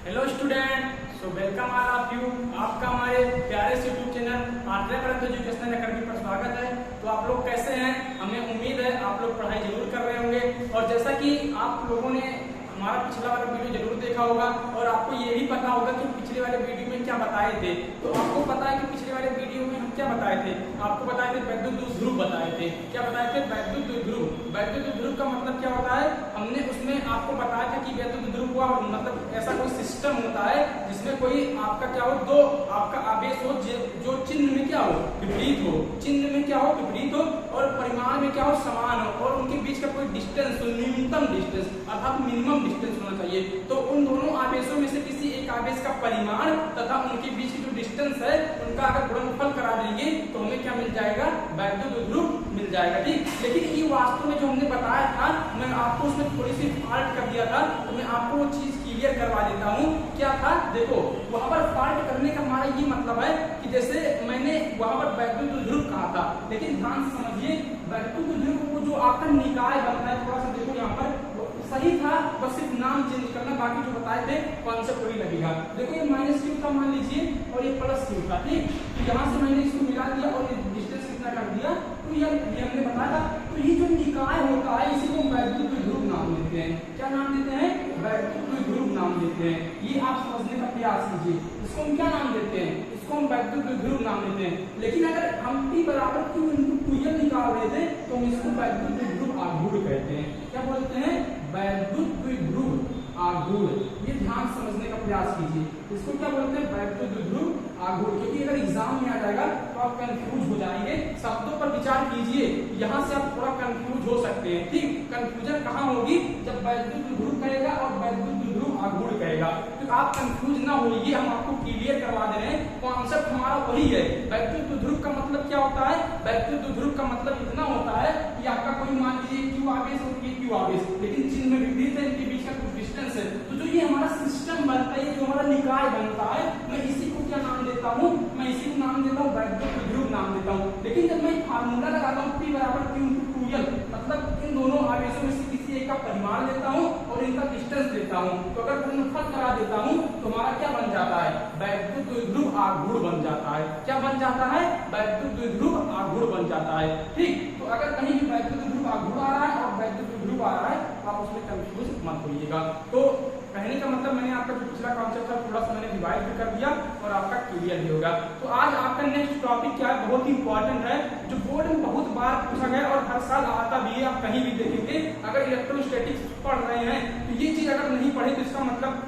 Hello student, so welcome all of you. आपका हमारे प्यारे से यूट्यूब चैनल आर्ट्रेपरंत एजुकेशनल एकेडमी पर स्वागत है। तो आप लोग कैसे हैं? हमें उम्मीद है आप लोग पढ़ाई जरूर कर रहे होंगे। और जैसा कि आप लोगों ने हमारा पिछला वाला वीडियो जरूर देखा होगा और आपको ये भी पता होगा कि पिछले वाले वीडियो में क्या बताए थे। तो आपको पता है कि पिछले वाले वीडियो में हम क्या बताए थे? आपको बताए थे वैद्युत ध्रुव बताए थे। क्या बताए थे? वैद्युत ध्रुव। वैद्युत ध्रुव का मतलब क्या होता है? हमने उसमें आपको बताया था कि वैद्युत ध्रुव का मतलब ऐसा कोई सिस्टम होता है जिसमें कोई आपका क्या हो, दो आपका आवेश हो जो चिन्ह में क्या हो, विपरीत हो। चिन्ह में क्या हो, विपरीत हो, और परिमाण में क्या हो, समान हो, और उनके बीच का कोई डिस्टेंस हो, न्यूनतम डिस्टेंस अर्थात मिनिमम डिस्टेंस होना चाहिए। तो उन दोनों आवेशों में से किसी एक आवेश का परिमाण तथा उनके बीच की जो डिस्टेंस है उनका अगर गुणनफल करा देंगे तो हमें क्या मिल जाएगा? वैद्युत ध्रुव मिल जाएगा। ठीक, लेकिन ये वास्तव में जो हमने बताया था, मैं आपको उसमें थोड़ी सी फॉल्ट कर दिया था, तो मैं आपको वो चीज क्लियर करवा देता हूँ। क्या था? देखो, वहां पर फॉल्ट करने का हमारा ये मतलब है कि जैसे मैंने वहां पर वैद्युत ध्रुव कहा था, लेकिन ध्यान से समझिए, वैद्युत ध्रुव को जो आपका निकाय बनता है, थोड़ा सा देखो यहाँ पर सही था, बस सिर्फ नाम चेंज करना, बाकी जो बताए थे कॉन्सेप्ट वही लगेगा। देखो ये माइनस क्यू था मान लीजिए और ये प्लस क्यू था। ठीक, तो यहाँ से मैंने इसको मिला दिया और ये डिस्टेंस कितना कर दिया, तो ये हमने बताया था। तो ये जो निकाय होता है इसी को वैद्युत ध्रुव नाम देते हैं। क्या नाम देते हैं? वैद्युत ध्रुव नाम देते हैं। ये आप समझने का प्रयास कीजिए। इसको हम क्या नाम देते हैं? इसको हम वैद्युत ध्रुव नाम देते हैं। लेकिन अगर हम P बराबर Q into 2L निकाल रहे थे तो हम इसको वैद्युत ध्रुव आघूर्ण कहते हैं। क्या बोलते हैं? वैद्युत ध्रुव आघूर्ण। ये ध्यान समझने का प्रयास कीजिए। इसको क्या बोलते हैं? वैद्युत ध्रुव आघूर्ण। क्योंकि अगर एग्जाम में आ जाएगा तो आप कंफ्यूज हो जाएंगे। शब्दों पर विचार कीजिए, यहाँ से आप थोड़ा कंफ्यूज हो सकते हैं। ठीक, कंफ्यूजन कहाँ होगी? जब वैद्युत ध्रुव कहेगा और वैद्युत ध्रुव आघूर्ण कहेगा, तो आप कंफ्यूज ना होइए। हम आपको क्लियर करवा दे रहे हैं, कॉन्सेप्ट हमारा वही है। वैद्युत ध्रुव का मतलब क्या होता है? वैद्युत ध्रुव का मतलब इतना होता है कि आपका कोई मान लीजिए Q आवेश और Q आवेश, लेकिन चिन्ह में विपरीत है, इनके बीच का कुछ डिस्टेंस है। तो जो ये हमारा सिस्टम बनता है, जो हमारा निकाय बनता है, मैं इसी को क्या नाम देता हूँ? मैं इसी को नाम देता हूँ वैद्युत ध्रुव नाम देता हूँ। लेकिन जब मैं फार्मूला लगाता हूँ P बराबर Q into 2L, मतलब इन दोनों आवेशों में से किसी एक का परिमाण लेता हूँ और इनका डिस्टेंस लेता हूँ, तो अगर गुणनफल करा देता हूँ तो हमारा क्या बन जाता है? वैद्युत ध्रुव आघूर्ण बन जाता है। क्या बन जाता है? वैद्युत ध्रुव आघूर्ण बन जाता है। ठीक, तो अगर कहीं भी वैद्युत ध्रुव आघूर्ण आ रहा है और वैद्युत ध्रुव आ रहा है तो आप उसमें कंफ्यूज मत होइएगा। तो कहने का मतलब मैंने आपका जो पिछला कॉन्सेप्ट था थोड़ा सा मैंने रिवाइज भी कर दिया और आपका क्लियर भी होगा। तो आज आपका नेक्स्ट टॉपिक क्या है? बहुत ही इंपॉर्टेंट है, जो बोर्ड में बहुत बार पूछा गया और हर साल आता भी है। आप कहीं भी देखेंगे, अगर इलेक्ट्रोस्टैटिक्स पढ़ रहे हैं तो ये चीज अगर नहीं पढ़े तो इसका मतलब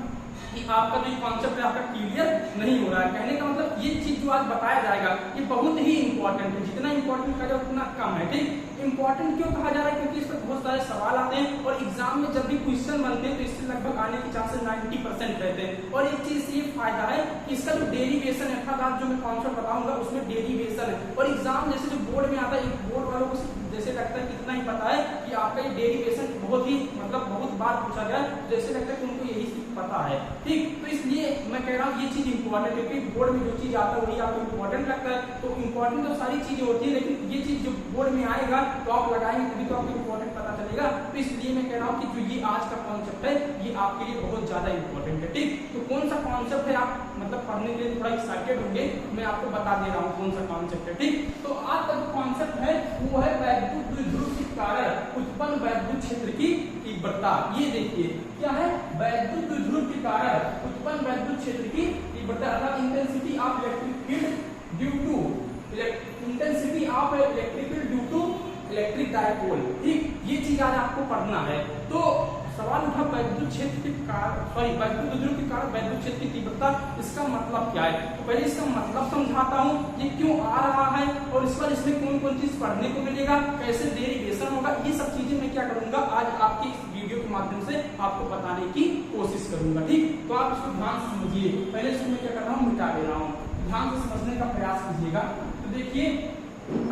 कि आपका जो कॉन्सेप्ट है आपका क्लियर नहीं हो रहा है। कहने का मतलब ये चीज जो आज बताया जाएगा ये बहुत ही इंपॉर्टेंट है। जितना इंपॉर्टेंट कहा जाए उतना कम है। ठीक, इंपॉर्टेंट क्यों कहा जा रहा है? क्योंकि इस पर बहुत सारे सवाल आते हैं और एग्जाम में जब भी क्वेश्चन बनते हैं तो इससे लगभग आने के चांसेस 90% रहते हैं। और एक चीज से ये फायदा है कि इसका जो डेरिवेशन है, अर्थात जो मैं कॉन्सेप्ट बताऊंगा उसमें डेरिवेशन है। और एग्जाम जैसे जो बोर्ड में आता है, बोर्ड वालों को जैसे लगता है कितना ही पता है कि आपका ये डेरिवेशन बहुत ही मतलब बहुत बार पूछा गया, जैसे लगता है कि उनको यही पता है। ठीक, तो इसलिए मैं कह रहा हूँ ये चीज इंपॉर्टेंट है, क्योंकि बोर्ड में जो चीज आता है वही आपको इंपॉर्टेंट लगता है। तो इंपॉर्टेंट तो सारी चीजें होती है, लेकिन ये चीज जो बोर्ड में आएगा तो आप लगाएंगे तभी तो आपको इंपॉर्टेंट पता चलेगा। तो इसलिए मैं कह रहा हूँ कि जो ये आज का कॉन्सेप्ट है ये आपके लिए बहुत ज्यादा इंपॉर्टेंट है। ठीक, तो कौन सा कॉन्सेप्ट है आप मतलब पढ़ने के लिए थोड़ा एक्साइटेड होंगे, मैं आपको बता दे रहा हूँ कौन सा कॉन्सेप्ट है। ठीक, तो आज का जो कॉन्सेप्ट है वो है वैद्युत ध्रुव के कारण उत्पन्न वैद्युत क्षेत्र की तीव्रता। ये देखिए क्या है? वैद्युत ध्रुव के कारण उत्पन्न वैद्युत क्षेत्र की तीव्रता अर्थात intensity of electric field due to intensity of electric field due to electric dipole. ठीक, ये चीज आज आपको पढ़ना है। तो सवाल उठा वैद्युत क्षेत्र के कारण वैद्युत ध्रुव के कारण वैद्युत क्षेत्र की तीव्रता, इसका मतलब क्या है? तो पहले इसका मतलब समझाता हूँ, ये क्यों आ रहा है और इस पर इसमें कौन कौन चीज पढ़ने को मिलेगा, कैसे डेरिवेशन होगा, ये सब चीजें मैं क्या करूंगा आज आपकी इस वीडियो के माध्यम से आपको बताने की कोशिश करूंगा। ठीक, तो आप इसको ध्यान से समझिए। पहले इसको मैं क्या कर रहा हूँ? मिटा दे रहा हूँ। ध्यान से समझने का प्रयास कीजिएगा। तो देखिए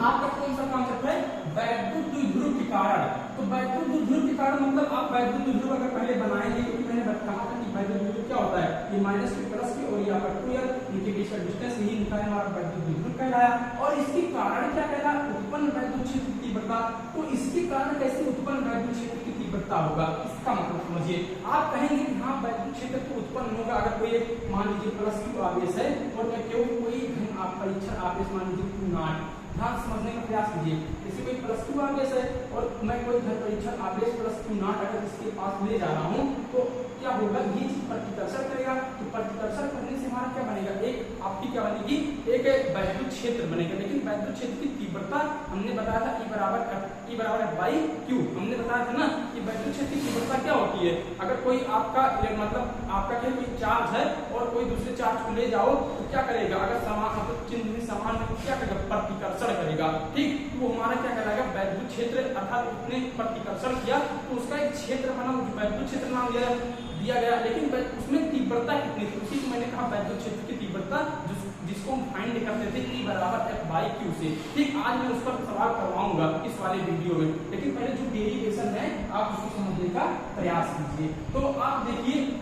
आपका कौन सा कॉन्सेप्ट है? वैद्युत ध्रुव के कारण। तो वैद्युत ध्रुव के कारण मतलब आप वैद्युत ध्रुव अगर पहले बनाएंगे, क्योंकि मैंने कहा था कि वैद्युत ध्रुव क्या होता है? ये माइनस के प्लस के और ये आपका 2L, इनके बीच का डिस्टेंस यही निकाय हमारा वैद्युत ध्रुव कहलाया। और इसके कारण क्या कहलाया? उत्पन्न वैद्युत क्षेत्र की तीव्रता। तो इसके कारण कैसे उत्पन्न वैद्युत क्षेत्र की तीव्रता होगा, इसका मतलब समझिए। आप कहेंगे कि हाँ वैद्युत क्षेत्र तो उत्पन्न होगा अगर कोई एक मान लीजिए प्लस Q आवेश है और मैं क्यों कोई धन आप परीक्षण आवेश मान लीजिए Q नॉट, ध्यान समझने का प्रयास कीजिए। जैसे कोई प्लस Q आवेश है और मैं कोई धन परीक्षण आवेश प्लस Q नॉट अगर इसके पास ले जा रहा हूँ तो क्या होगा, ये चीज प्रतिकर्षण करेगा। तो प्रतिकर्षण करने से हमारा क्या बनेगा, एक आपकी क्या बनेगी, एक वैद्युत क्षेत्र बनेगा। लेकिन वैद्युत क्षेत्र की तीव्रता हमने बताया था E बराबर F/Q, हमने बताया था ना कि वैद्युत क्षेत्र की तीव्रता क्या होती है। अगर कोई आपका मतलब आपका क्या कोई चार्ज है और कोई दूसरे चार्ज को ले जाओ तो क्या करेगा, अगर समान मतलब चिन्ह समान में क्या करेगा, प्रतिकर्षण करेगा। ठीक, तो हमारा क्या कहलाएगा, वैद्युत क्षेत्र, अर्थात उसने प्रतिकर्षण किया तो उसका एक क्षेत्र बना, वैद्युत क्षेत्र नाम दिया गया। लेकिन उसमें तीव्रता कितनी थी, उसी को मैंने कहा वैद्युत क्षेत्र की तीव्रता, जिसको हम फाइंड करते थे E बराबर F/Q से। ठीक, आज मैं उस पर सवाल करवाऊंगा इस वाले वीडियो में, लेकिन पहले जो डेरिवेशन है आप उसको समझने का प्रयास कीजिए। तो आप देखिए,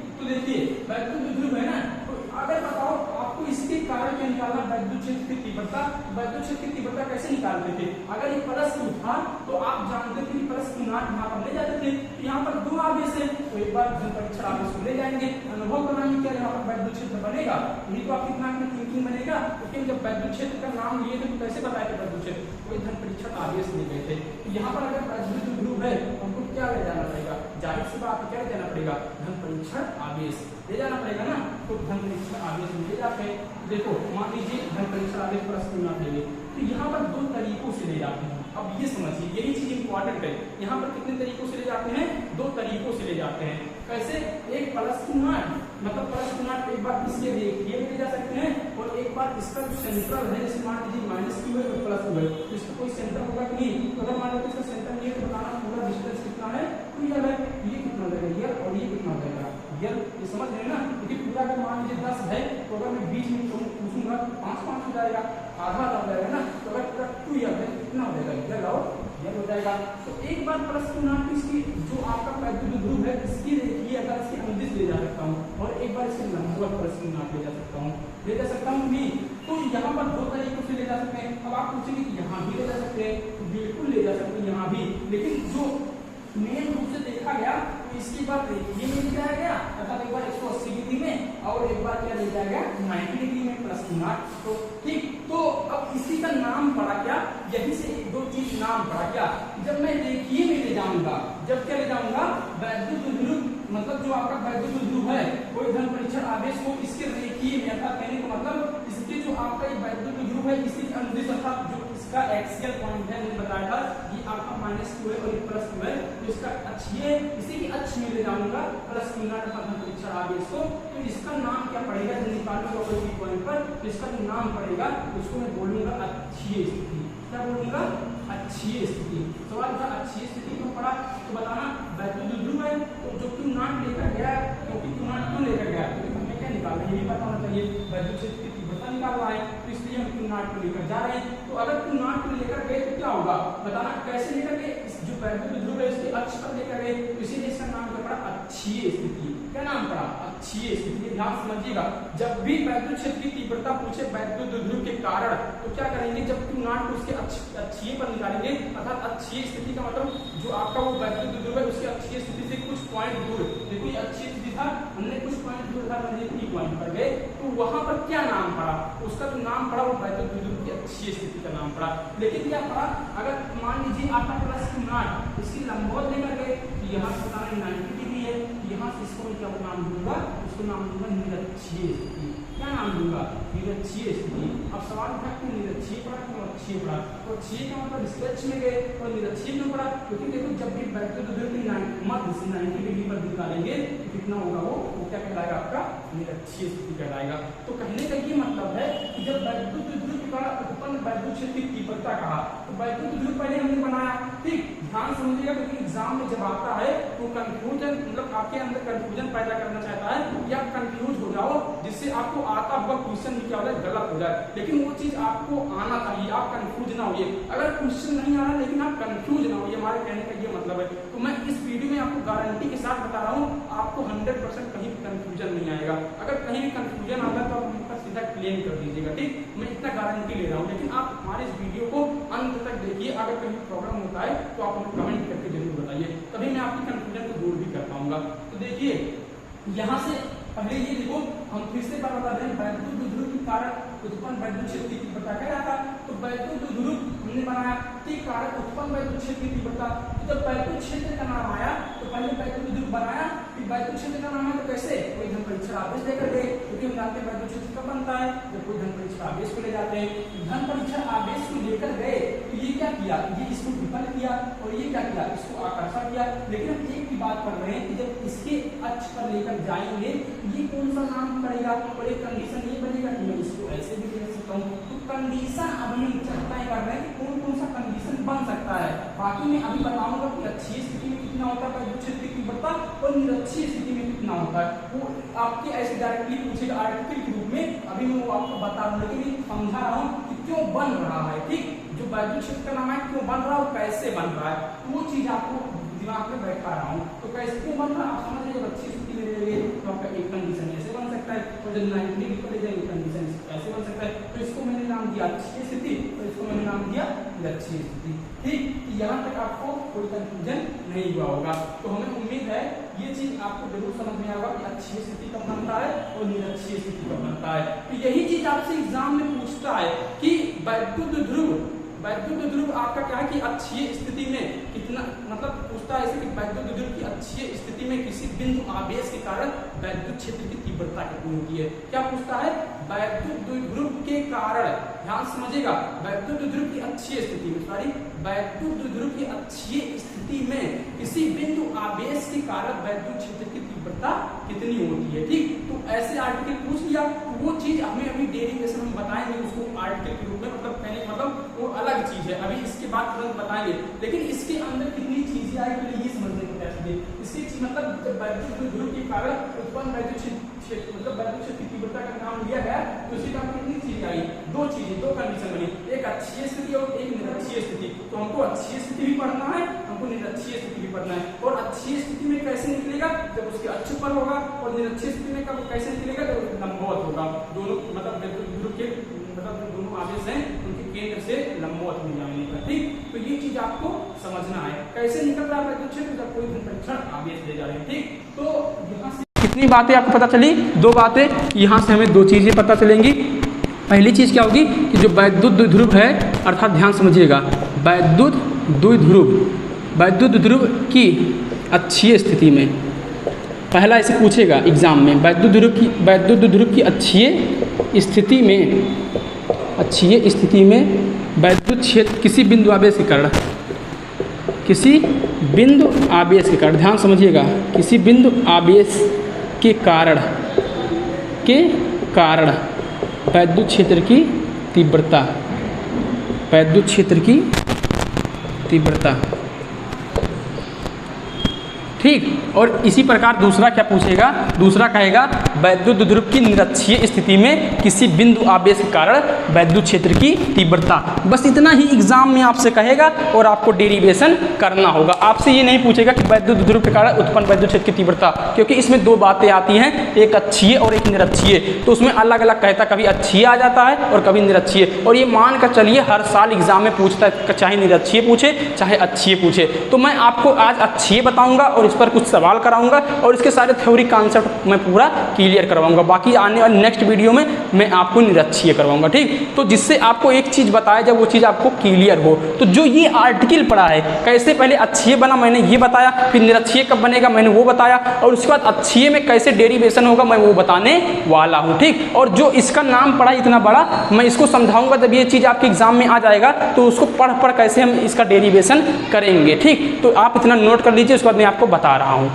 वैद्युत विध्रुव है ना, तो अगर बताओ आपको इसके कारण क्या निकालना, वैद्युत क्षेत्र की तीव्रता। वैद्युत क्षेत्र की तीव्रता कैसे निकालते थे, अगर ये प्लस Q था तो आप जानते थे कि प्लस Q नॉट यहाँ पर ले जाते थे। तो यहाँ पर दो आवेश है तो एक बार धन परीक्षण आवेश को ले जाएंगे, अनुभव कराएंगे क्या यहाँ पर वैद्युत क्षेत्र बनेगा। यही तो आपकी दिमाग में थिंकिंग बनेगा। लेकिन जब वैद्युत क्षेत्र का नाम लिए थे तो कैसे बताया था वैद्युत क्षेत्र, कोई धन परीक्षण आवेश ले गए थे। तो यहाँ पर अगर वैद्युत विध्रुव है हमको क्या ले जाना पड़ेगा, जाहिर सी बात क्या ले जाना पड़ेगा, धन परीक्षण आवेश ले जाना पड़ेगा ना। तो धन परीक्षण आवेश ले जाते हैं, देखो मान लीजिए धन परीक्षण आवेश प्लस Q नॉट ले, तो यहाँ पर दो तरीकों से ले जाते हैं। अब ये समझिए, यही चीज इंपॉर्टेंट है। यहाँ पर कितने तरीकों से ले जाते हैं, दो तरीकों से ले जाते हैं। कैसे, एक प्लस Q नॉट मतलब प्लस Q नॉट एक बार इसके लिए ले जा सकते हैं और एक बार इसका जो सेंट्रल है, जैसे मान लीजिए माइनस Q है और प्लस Q है, तो इसका कोई सेंटर होगा कि नहीं। तो अगर मान लो इसका सेंटर नहीं है तो बताना पूरा डिस्टेंस कितना है, तो ये है, ये कितना हो जाएगा ये, और ये कितना हो जाएगा ये समझ रहे हैं ना। क्योंकि पूरा अगर मान लीजिए 10 है तो अगर मैं बीच में पूछूंगा 5 हो जाएगा, आधा हो जाएगा ना। तो अगर पूरा 2 है कितना हो जाएगा, ये हो जाएगा। तो एक बार प्लस Q नॉट इसकी जो आपका वैद्युत विध्रुव है इसकी देखिए, अगर इसकी अनुदिश ले जा सकता हूँ और एक बार इसके लंबवत प्लस Q नॉट ले जा सकता हूँ नहीं। तो यहाँ पर दो तरीकों से ले जा सकते हैं। अब आप पूछेंगे कि यहाँ भी ले जा सकते हैं, बिल्कुल ले जा सकते हैं यहाँ भी, लेकिन जो मेन रूप से देखा गया तो इसकी बात ये मिल जाएगा, अर्थात एक बार 180 डिग्री में और एक बार क्या मिल जाएगा 90 डिग्री में प्लस Q नॉट। तो ठीक, तो अब इसी का नाम पड़ा क्या, यही से एक दो चीज नाम पड़ा क्या, जब मैं रेखीय में ले जाऊंगा, जब क्या ले जाऊंगा, वैद्युत विध्रुव मतलब जो आपका वैद्युत विध्रुव है कोई धन परीक्षण आवेश को इसके रेखीय में, अर्थात कहने का मतलब इसके जो आपका वैद्युत विध्रुव है इसकी अनुदिश, अर्थात जो इसका एक्सियल पॉइंट है, मैंने बताया था ये आपका माइनस Q है और ये प्लस Q है, तो इसका अक्षीय, इसी की अक्ष में ले जाऊंगा प्लस Q नॉट धन परीक्षण आवेश को। तो इसका नाम क्या पड़ेगा, जब निकालूंगा कोई पॉइंट पर तो इसका जो नाम पड़ेगा उसको मैं बोलूंगा अक्षीय स्थिति। क्या बोलूंगा, अक्षीय स्थिति। सवाल था अक्षीय स्थिति क्यों पड़ा, तो बताना वैद्युत विध्रुव है तो जो Q नॉट लेकर गया, क्योंकि Q नॉट क्यों लेकर गया, क्योंकि हमें क्या निकालना है ये भी पता होना चाहिए, वैद्युत क्षेत्र की तीव्रता निकालना है, तो इसलिए हम Q नॉट को लेकर जा रहे हैं। तो अगर Q नॉट को लेकर गए तो क्या होगा, बताना कैसे लेकर गए, जो वैद्युत विध्रुव है इसके अक्ष पर लेकर गए, तो इसीलिए इसका नाम क्या पड़ा, अक्षीय स्थिति। क्या नाम पड़ा, अक्षीय स्थिति। ध्यान समझिएगा, जब भी वैद्युत क्षेत्र की तीव्रता पूछे वैद्युत विध्रुव के कारण तो क्या करेंगे, जब Q नॉट को उसके अक्षीय पर निकालेंगे, अर्थात अक्षीय स्थिति का मतलब जो आपका वो वैद्युत विध्रुव है उसकी अक्षीय स्थिति से कुछ पॉइंट दूर, देखो ये अक्षीय स्थिति था, हमने कुछ पॉइंट दूर था, P पॉइंट पर गए तो वहां पर क्या नाम पड़ा, उसका जो नाम पड़ा वो वैद्युत विध्रुव की अक्षीय स्थिति का नाम पड़ा। लेकिन क्या पड़ा, अगर मान लीजिए आपका प्लस Q नॉट इसकी लंबवत लेकर गए, यहाँ से बताना 90 डिग्री है, यहाँ से इसको क्या नाम दूंगा, उसको नाम दूंगा निरक्षीय स्थिति। क्या नाम दूंगा, निरक्षीय स्थिति। अब सवाल था कि निरक्षीय पड़ा क्यों अक्षीय पड़ा, तो अक्षीय का मतलब इसके अक्ष में गए और निरक्षीय क्यों पड़ा, क्योंकि देखो जब भी वैद्युत विध्रुव की मध्य से 90 डिग्री पर निकालेंगे तो कितना होगा, वो क्या कहलाएगा, आपका निरक्षीय स्थिति कहलाएगा। तो कहने का ये मतलब है कि जब वैद्युत विध्रुव का उत्पन्न वैद्युत क्षेत्र की तीव्रता कहा तो वैद्युत विध्रुव पहले हमने बनाया। ठीक, ध्यान समझिएगा, क्योंकि एग्जाम में जब आता है तो कंफ्यूजन मतलब आपके अंदर कंफ्यूजन पैदा करना चाहता है या कंफ्यूज हो जाओ, जिससे आपको आता हुआ क्वेश्चन भी क्या हो जाए, गलत हो जाए। लेकिन वो चीज आपको आना चाहिए, आप कंफ्यूज ना होइए। अगर क्वेश्चन नहीं आ रहा लेकिन आप कंफ्यूज ना होइए, हमारे कहने का ये मतलब है। तो मैं इस वीडियो में आपको गारंटी के साथ बता रहा हूँ, आपको 100% कहीं भी कंफ्यूजन नहीं आएगा। अगर कहीं भी कंफ्यूजन आता है तो आप उनका सीधा क्लेम कर दीजिएगा। ठीक, मैं इतना गारंटी ले रहा हूँ। लेकिन आप हमारे इस वीडियो को अंत तक देखिए, अगर कहीं प्रॉब्लम होता है तो आप हमें कमेंट करके जरूर बताइए, तभी मैं आपकी कंफ्यूजन को दूर भी कर पाऊंगा। तो देखिए यहाँ से पहले ये देखो, हम फिर से बात बता रहे हैं, वैद्युत ध्रुव के कारण उत्पन्न वैद्युत क्षेत्र की तीव्रता क्या था। तो वैद्युत ध्रुव हमने बनाया के कारण उत्पन्न वैद्युत क्षेत्र की तीव्रता। जब वैद्युत क्षेत्र का नाम आया तो पहले वैद्युत ध्रुव बनाया, फिर वैद्युत क्षेत्र का नाम आया तो कैसे, कोई धन परीक्षण आवेश लेकर गए, क्योंकि हम जानते हैं वैद्युत क्षेत्र कब बनता है जब कोई धन परीक्षण आवेश को ले जाते हैं। धन परीक्षण आवेश को लेकर गए तो ये क्या किया, ये इसको विफल किया और ये क्या किया, इसको आकर्षण किया। लेकिन हम एक की बात कर रहे हैं कि जब इसके अक्ष पर लेकर जाएंगे ये कौन सा नाम पड़ेगा, और एक कंडीशन ये बनेगा कि मैं इसको ऐसे भी लिख सकता हूँ। तो कंडीशन अब हम चर्चाएं कर रहे हैं कि कौन कौन सा कंडीशन बन सकता है। बाकी मैं अभी बताऊंगा कि अक्षीय स्थिति में कितना होता है वैद्युत क्षेत्र की तीव्रता और निरक्षीय स्थिति में कितना होता है, वो आपके ऐसे डायरेक्टली पूछेगा आर्टिकल के रूप में। अभी मैं वो आपको बता रहा हूँ, लेकिन समझा रहा हूँ कि क्यों बन रहा है। ठीक, जो वैद्युत क्षेत्र का नाम है क्यों बन रहा है और कैसे बन रहा है, वो चीज आपको दिमाग में बैठा रहा हूँ। तो कैसे क्यों बन रहा है आप समझ लीजिए। अच्छी स्थिति में रहेंगे तो आपका एक कंडीशन ऐसे बन सकता है और जब 90 डिग्री पर ले जाएंगे कंडीशन ऐसे बन सकता है। तो इसको मैंने नाम दिया अच्छी स्थिति और इसको मैंने नाम दिया निरक्षीय स्थिति। ठीक, यहाँ तक आपको कोई कंफ्यूजन नहीं हुआ होगा। तो हमें उम्मीद है ये चीज आपको जरूर समझ में आएगा कि अच्छी स्थिति कब बनता है और निरक्षीय स्थिति कब बनता है। तो यही चीज आपसे एग्जाम में पूछता है कि वैद्युत ध्रुव आपका क्या है कि अक्षीय स्थिति में कितना, मतलब पूछता है ऐसे कि वैद्युत ध्रुव की अक्षीय स्थिति में किसी बिंदु आवेश के कारण वैद्युत क्षेत्र की तीव्रता कितनी होती है। क्या पूछता है, वैद्युत ध्रुव के कारण, ध्यान समझिएगा, वैद्युत ध्रुव की अक्षीय स्थिति में, सॉरी वैद्युत ध्रुव की अक्षीय स्थिति में किसी बिंदु आवेश के कारण वैद्युत क्षेत्र की तीव्रता कितनी होती है। ठीक, तो ऐसे आर्टिकल पूछ लिया, वो चीज हमें अभी डेरिवेशन में बताएंगे उसको आर्टिकल के रूप में, मतलब वो अलग चीज है, अभी इसके बाद तुरंत बताएंगे। लेकिन इसके अंदर कितनी चीजें आएगी ये समझने को प्रयास कीजिए। इसकी चीज मतलब वैद्युत ध्रुव के कारण उत्पन्न वैद्युत क्षेत्र, मतलब वैद्युत क्षेत्र की तीव्रता का नाम लिया गया, तो इसके बाद कितनी चीजें आई, दो चीजें, दो कंडीशन बनी, एक अक्षीय स्थिति और एक निरक्षीय स्थिति। तो हमको अक्षीय स्थिति भी पढ़ना है, हमको निरक्षीय स्थिति भी पढ़ना है। और अक्षीय स्थिति में कैसे निकलेगा, जब उसके अक्ष पर होगा, और निरक्षीय स्थिति में कब कैसे निकलेगा, जब लंबवत होगा। दोनों मतलब वैद्युत ध्रुव के मतलब दोनों आवेश हैं उनके केंद्र से लंबवत में जाने का। ठीक, तो ये चीज आपको समझना है कैसे निकल रहा है वैद्युत क्षेत्र जब कोई धन परीक्षण आवेश ले जा रहे हैं। ठीक, तो यहाँ से कितनी बातें आपको पता चली, दो बातें, यहाँ से हमें दो चीजें पता चलेंगी। पहली चीज क्या होगी कि जो वैद्युत द्विध्रुव है, अर्थात ध्यान समझिएगा, वैद्युत ध्रुव की अक्षीय स्थिति में, पहला ऐसे पूछेगा एग्जाम में, वैद्युत ध्रुव की अक्षीय स्थिति में वैद्युत क्षेत्र किसी बिंदु आवेश के कारण, ध्यान समझिएगा, किसी बिंदु आवेश के कारण वैद्युत क्षेत्र की तीव्रता, ठीक। और इसी प्रकार दूसरा क्या पूछेगा, दूसरा कहेगा वैद्युत ध्रुव की निरक्षीय स्थिति में किसी बिंदु आवेश के कारण वैद्युत क्षेत्र की तीव्रता। बस इतना ही एग्जाम में आपसे कहेगा और आपको डेरिवेशन करना होगा। आपसे ये नहीं पूछेगा कि वैद्युत ध्रुव के कारण उत्पन्न वैद्युत क्षेत्र की तीव्रता, क्योंकि इसमें दो बातें आती हैं, एक अक्षीय और एक निरक्षीय। तो उसमें अलग अलग कहता, कभी अक्षीय आ जाता है और कभी निरक्षीय। और ये मान कर चलिए हर साल एग्जाम में पूछता है, चाहे निरक्षीय पूछे चाहे अक्षीय पूछे। तो मैं आपको आज अक्षीय बताऊंगा और इस पर कुछ सवाल कराऊंगा और इसके सारे थ्योरी कॉन्सेप्ट मैं पूरा क्लियर करवाऊंगा। बाकी आने वाले नेक्स्ट वीडियो में मैं आपको निरक्षीय करवाऊंगा, ठीक। तो जिससे आपको एक चीज़ बताया जाए, वो चीज़ आपको क्लियर हो। तो जो ये आर्टिकल पढ़ा है, कैसे पहले अक्षीय बना मैंने ये बताया, फिर निरक्षीय कब बनेगा मैंने वो बताया, और उसके बाद अक्षीय में कैसे डेरिवेशन होगा मैं वो बताने वाला हूँ, ठीक। और जो इसका नाम पढ़ा इतना बड़ा, मैं इसको समझाऊंगा जब ये चीज़ आपके एग्जाम में आ जाएगा, तो उसको पढ़ कैसे हम इसका डेरिवेशन करेंगे, ठीक। तो आप इतना नोट कर लीजिए, उसके बाद मैं आपको बता रहा हूँ।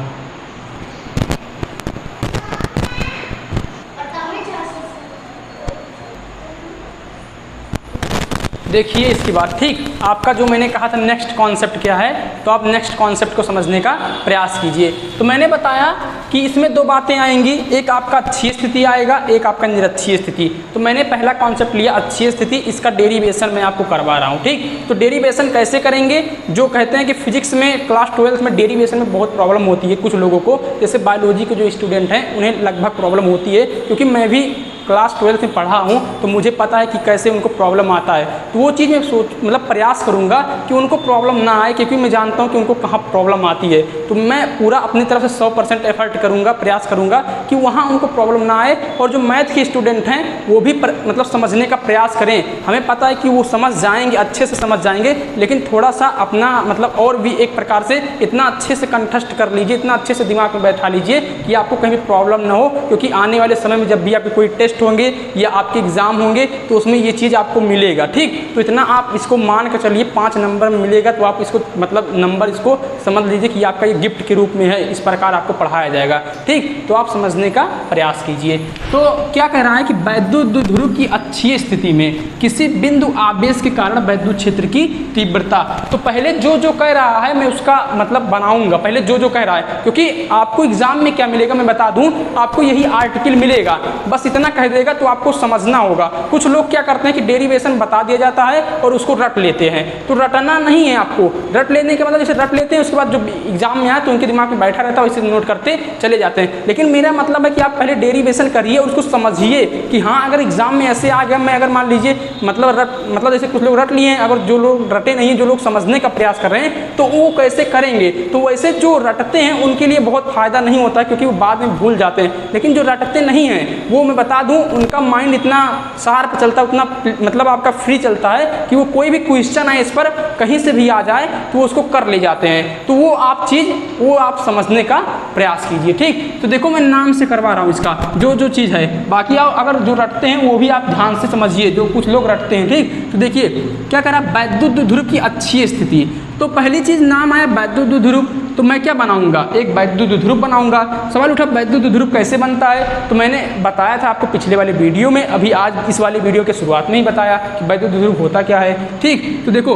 देखिए इसकी बात, ठीक। आपका जो मैंने कहा था नेक्स्ट कॉन्सेप्ट क्या है, तो आप नेक्स्ट कॉन्सेप्ट को समझने का प्रयास कीजिए। तो मैंने बताया कि इसमें दो बातें आएंगी, एक आपका अक्षीय स्थिति आएगा, एक आपका निरक्षीय स्थिति। तो मैंने पहला कॉन्सेप्ट लिया अक्षीय स्थिति, इसका डेरिवेशन मैं आपको करवा रहा हूँ, ठीक। तो डेरिवेशन कैसे करेंगे, जो कहते हैं कि फिजिक्स में क्लास 12 में डेरिवेशन में बहुत प्रॉब्लम होती है कुछ लोगों को, जैसे बायोलॉजी के जो स्टूडेंट हैं उन्हें लगभग प्रॉब्लम होती है, क्योंकि मैं भी क्लास 12 में पढ़ा हूँ तो मुझे पता है कि कैसे उनको प्रॉब्लम आता है। तो वो चीज़ मैं मतलब प्रयास करूँगा कि उनको प्रॉब्लम ना आए, क्योंकि मैं जानता हूँ कि उनको कहाँ प्रॉब्लम आती है। तो मैं पूरा अपनी तरफ से 100% एफर्ट करूँगा, प्रयास करूँगा कि वहाँ उनको प्रॉब्लम ना आए। और जो मैथ के स्टूडेंट हैं वो भी मतलब समझने का प्रयास करें। हमें पता है कि वो समझ जाएंगे, अच्छे से समझ जाएंगे, लेकिन थोड़ा सा अपना मतलब और भी एक प्रकार से इतना अच्छे से कंठस्थ कर लीजिए, इतना अच्छे से दिमाग में बैठा लीजिए कि आपको कहीं भी प्रॉब्लम ना हो। क्योंकि आने वाले समय में जब भी आपके कोई टेस्ट होंगे या आपके एग्जाम होंगे तो उसमें ये चीज़ आपको मिलेगा। ठीक, तो इतना आप इसको मान के चलिए 5 नंबर में मिलेगा, तो आप इसको मतलब नंबर इसको समझ लीजिए कि आपका ये गिफ्ट के रूप में है, इस प्रकार आपको पढ़ाया जाएगा। ठीक, तो आप समझने का प्रयास कीजिए। तो क्या कह रहा है कि वैद्युत ध्रुव की अच्छी स्थिति में किसी बिंदु आवेश के कारण वैद्युत क्षेत्र की तीव्रता। तो पहले जो जो कह रहा है मैं उसका मतलब बनाऊंगा, पहले जो जो कह रहा है, क्योंकि आपको एग्जाम में क्या मिलेगा मैं बता दूं, आपको यही आर्टिकल मिलेगा, बस इतना कह देगा तो आपको समझना होगा। कुछ लोग क्या करते हैं कि डेरिवेशन बता दिया जाता है और उसको रट लेते हैं, तो रटना नहीं है आपको। रट लेने के मतलब जैसे रट लेते हैं उसके बाद जो एग्जाम में आए तो उनके दिमाग में बैठा रहता है, वैसे नोट करते चले जाते हैं। लेकिन मेरा मतलब है कि आप पहले डेरिवेशन करिए और उसको समझिए कि हाँ अगर एग्जाम में ऐसे आ गया, मैं अगर मान लीजिए मतलब जैसे कुछ लोग रट लिए हैं, अगर जो लोग रटे नहीं हैं, जो लोग समझने का प्रयास कर रहे हैं, तो वो कैसे करेंगे। तो वैसे जो रटते हैं उनके लिए बहुत फायदा नहीं होता है, क्योंकि वो बाद में भूल जाते हैं। लेकिन जो रटते नहीं हैं वो मैं बता दूं उनका माइंड इतना शार्प चलता है, उतना मतलब आपका फ्री चलता है कि वो कोई भी क्वेश्चन है इस पर कहीं से भी आ जाए तो वो उसको कर ले जाते हैं। तो वो आप समझने का प्रयास कीजिए। ठीक, तो देखो मैं नाम से करवा रहा हूँ इसका जो जो चीज़ है, बाकी आप अगर जो रटते हैं वो भी आप ध्यान से समझिए, जो कुछ लोग रटते हैं। ठीक, तो देखिए क्या कह रहा है, वैद्युत ध्रुव की अच्छी स्थिति। तो पहली चीज़ नाम आया वैद्युत ध्रुव, तो मैं क्या बनाऊंगा, एक वैद्युत ध्रुव बनाऊंगा। सवाल उठा वैद्युत ध्रुव कैसे बनता है, तो मैंने बताया था आपको पिछले वाले वीडियो में, अभी आज इस वाले वीडियो के शुरुआत में ही बताया कि वैद्युत ध्रुव होता क्या है। ठीक, तो देखो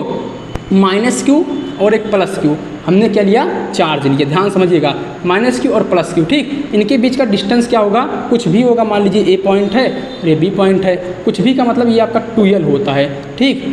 -q और एक +q, हमने क्या लिया, चार्ज लिया। ध्यान समझिएगा, -q और +q। ठीक, इनके बीच का डिस्टेंस क्या होगा, कुछ भी होगा। मान लीजिए A पॉइंट है और ये B पॉइंट है, कुछ भी का मतलब ये आपका 2l होता है। ठीक,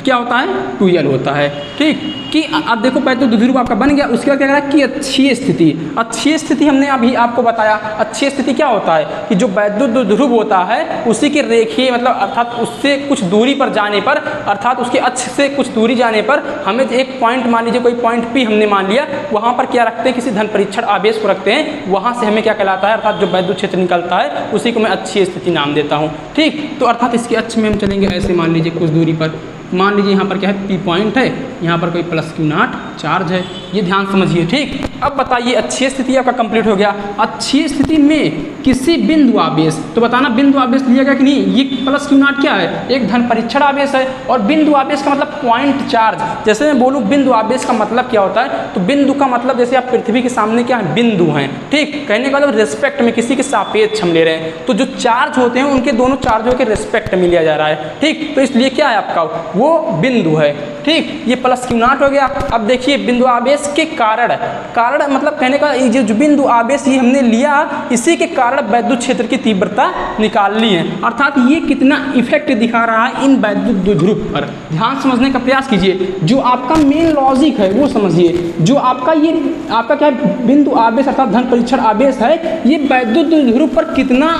क्या होता है, 2l होता है। ठीक, कि अब देखो वैद्युत ध्रुव आपका बन गया। उसके बाद क्या कह रहा है कि अच्छी स्थिति। अच्छी स्थिति हमने अभी आपको बताया, अच्छी स्थिति क्या होता है कि जो वैद्युत ध्रुव होता है उसी के रेखीय मतलब अर्थात उससे कुछ दूरी पर जाने पर, अर्थात उसके अक्ष से कुछ दूरी जाने पर हमें एक पॉइंट, मान लीजिए कोई पॉइंट P हमने मान लिया, वहाँ पर क्या रखते हैं, किसी धन परीक्षण आवेश को रखते हैं, वहाँ से हमें क्या कहलाता है, अर्थात जो वैद्युत क्षेत्र निकलता है उसी को मैं अच्छी स्थिति नाम देता हूँ। ठीक, तो अर्थात इसके अक्ष में हम चलेंगे ऐसे, मान लीजिए कुछ दूरी पर, मान लीजिए यहाँ पर क्या है, P पॉइंट है, यहाँ पर कोई +q0 चार्ज है, ये ध्यान समझिए। ठीक, अब बताइए अच्छी स्थिति आपका कंप्लीट हो गया। अच्छी स्थिति में किसी बिंदु आवेश, तो बताना बिंदु आवेश लिया गया कि नहीं। ये +q0 क्या है, एक धन परीक्षण आवेश है, और बिंदु आवेश का मतलब पॉइंट चार्ज। जैसे मैं बोलूँ बिंदु आवेश का मतलब क्या होता है, तो बिंदु का मतलब जैसे आप पृथ्वी के सामने क्या है, बिंदु हैं। ठीक, कहने का मतलब रिस्पेक्ट में, किसी के सापेक्ष हम ले रहे हैं, तो जो चार्ज होते हैं उनके दोनों चार्जों के रिस्पेक्ट में लिया जा रहा है। ठीक, तो इसलिए क्या है आपका, वो बिंदु है। ठीक, ये +q0 हो गया। अब देखिए बिंदु आवेश के कारण मतलब कहने का ये जो बिंदु आवेश ये हमने लिया, इसी के कारण वैद्युत क्षेत्र की तीव्रता निकाल ली है। अर्थात ये कितना इफेक्ट दिखा रहा है इन वैद्युत ध्रुव पर। ध्यान समझने का प्रयास कीजिए, जो आपका मेन लॉजिक है वो समझिए। जो आपका ये आपका क्या बिंदु आवेश अर्थात धन परीक्षण आवेश है, ये वैद्युत ध्रुव पर कितना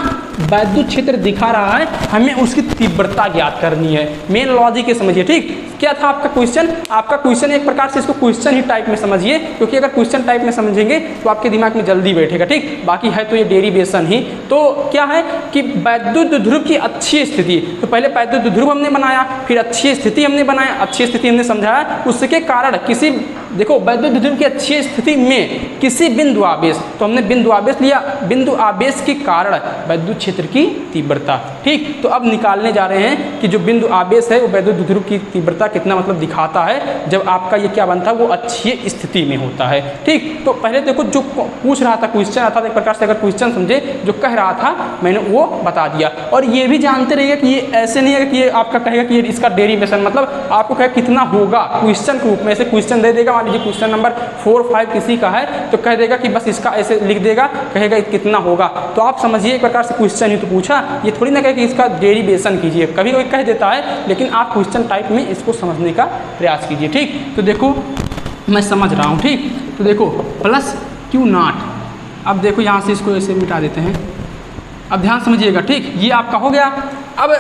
वैद्युत क्षेत्र दिखा रहा है, हमें उसकी तीव्रता ज्ञात करनी है। मेन लॉजिक ये समझिए। ठीक, क्या था आपका क्वेश्चन, आपका क्वेश्चन एक प्रकार से इसको क्वेश्चन ही टाइप में समझिए, क्योंकि अगर क्वेश्चन टाइप में समझेंगे तो आपके दिमाग में जल्दी बैठेगा। ठीक, बाकी है तो ये डेरिवेशन ही। तो क्या है कि वैद्युत ध्रुव की अच्छी स्थिति, तो पहले वैद्युत ध्रुव हमने बनाया, फिर अच्छी स्थिति हमने बनाया, अच्छी स्थिति हमने समझाया, उसके कारण किसी, देखो वैद्युत ध्रुव की अच्छी स्थिति में किसी बिंदु आवेश, तो हमने बिंदु आवेश लिया, बिंदु आवेश के कारण वैद्युत क्षेत्र की तीव्रता। ठीक, तो अब निकालने जा रहे हैं कि जो बिंदु आवेश है वो वैद्युत ध्रुव की तीव्रता कितना मतलब दिखाता है जब आपका ये क्या बनता है, वो अच्छी स्थिति में होता है। ठीक, तो पहले देखो जो पूछ रहा था क्वेश्चन, अर्थात एक प्रकार से अगर क्वेश्चन समझे, जो कह रहा था मैंने वो बता दिया। और ये भी जानते रहिए कि ये ऐसे नहीं है कि ये आपका कहेगा कि ये इसका डेरिवेशन मतलब आपको कहेगा कितना होगा, क्वेश्चन के रूप में ऐसे क्वेश्चन दे देगा। मान लीजिए क्वेश्चन नंबर 4, 5 किसी का है तो कह देगा कि बस इसका ऐसे लिख देगा, कहेगा कितना होगा। तो आप समझिए एक प्रकार से क्वेश्चन ही तो पूछा, ये थोड़ी ना कहे कि इसका डेरिवेशन कीजिए। कभी कभी कह देता है, लेकिन आप क्वेश्चन टाइप में इसको समझने का प्रयास कीजिए। ठीक, तो देखो मैं समझ रहा हूँ। ठीक, तो देखो +q0, अब देखो यहाँ से इसको ऐसे मिटा देते हैं, अब ध्यान समझिएगा, ठीक, ये आपका हो गया। अब